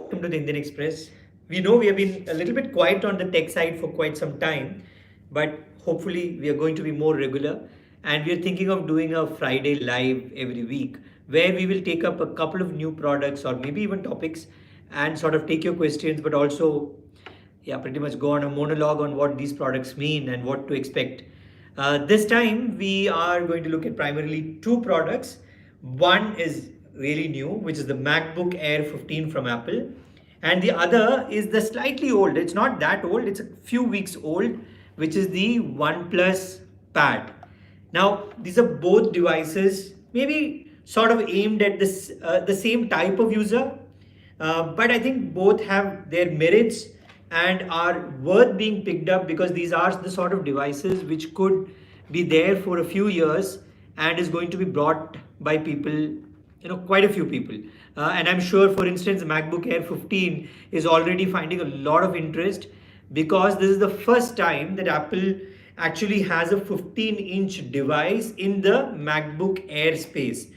Welcome to the Indian Express. We know we have been a little bit quiet on the tech side for quite some time, but hopefully we are going to be more regular. And we are thinking of doing a Friday live every week where we will take up a couple of new products or maybe even topics and sort of take your questions, but also, yeah, pretty much go on a monologue on what these products mean and what to expect. This time we are going to look at primarily two products. One is really new, which is the MacBook Air 15 from Apple, and the other is the slightly old. It's not that old; it's a few weeks old, which is the OnePlus Pad. Now, these are both devices, maybe sort of aimed at this the same type of user, but I think both have their merits and are worth being picked up because these are the sort of devices which could be there for a few years and is going to be brought by people, quite a few people. And I'm sure, for instance, MacBook Air 15 is already finding a lot of interest because this is the first time that Apple actually has a 15-inch device in the MacBook Air space.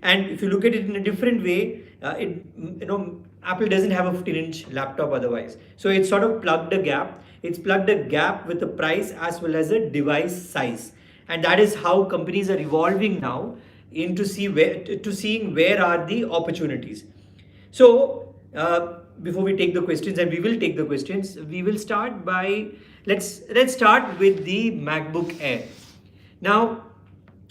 And if you look at it in a different way, Apple doesn't have a 15-inch laptop otherwise. So it's sort of plugged a gap. It's plugged a gap with the price as well as a device size. And that is how companies are evolving now into seeing where are the opportunities. So before we take the questions, and we will take the questions, we will start by let's start with the MacBook Air. Now,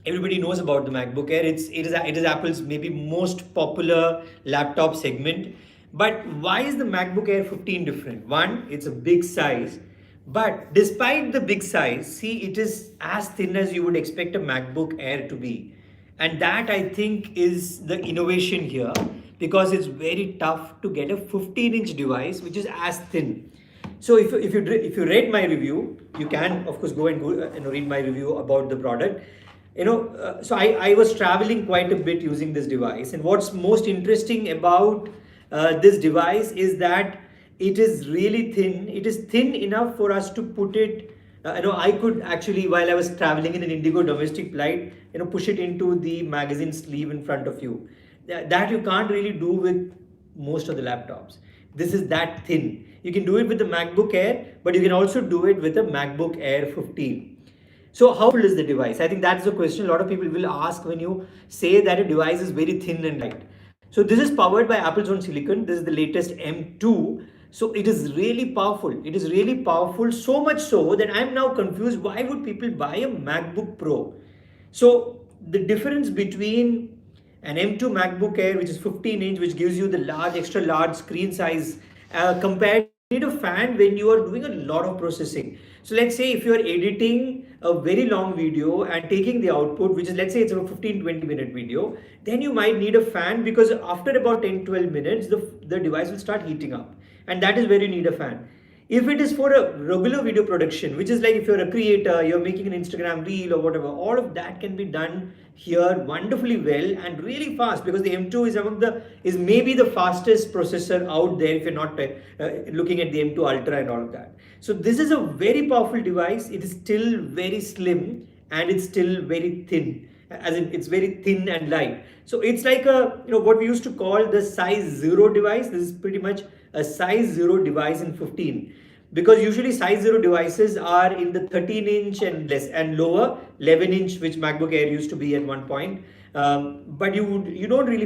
everybody knows about the MacBook Air. It is Apple's maybe most popular laptop segment. But why is the MacBook Air 15 different? One, it's a big size. But despite the big size, see, it is as thin as you would expect a MacBook Air to be. And that, I think, is the innovation here because it's very tough to get a 15-inch device which is as thin. So if you read my review, you can of course go and read my review about the product. So I was traveling quite a bit using this device, and what's most interesting about this device is that it is really thin. It is thin enough for us to put it. I could actually, while I was traveling in an Indigo domestic flight, push it into the magazine sleeve in front of you. That you can't really do with most of the laptops. This is that thin. You can do it with the MacBook Air, but you can also do it with the MacBook Air 15. So how full is the device? I think that's the question a lot of people will ask when you say that a device is very thin and light. So this is powered by Apple's own silicon. This is the latest M2. So it is really powerful. It is really powerful, so much so that I'm now confused. Why would people buy a MacBook Pro? So the difference between an M2 MacBook Air, which is 15-inch, which gives you the extra large screen size, compared to a fan when you are doing a lot of processing. So let's say if you are editing a very long video and taking the output, which is, let's say it's a 15-20 minute video, then you might need a fan because after about 10-12 minutes, the device will start heating up. And that is where you need a fan. If it is for a regular video production, which is like if you're a creator, you're making an Instagram reel or whatever, all of that can be done here wonderfully well and really fast because the M2 is maybe the fastest processor out there if you're not looking at the M2 Ultra and all of that. So this is a very powerful device. It is still very slim and it's still very thin, as in it's very thin and light. So it's like what we used to call the size 0 device. This is pretty much a size 0 device in 15, because usually size 0 devices are in the 13-inch and less and lower, 11-inch, which MacBook Air used to be at one point. But you don't really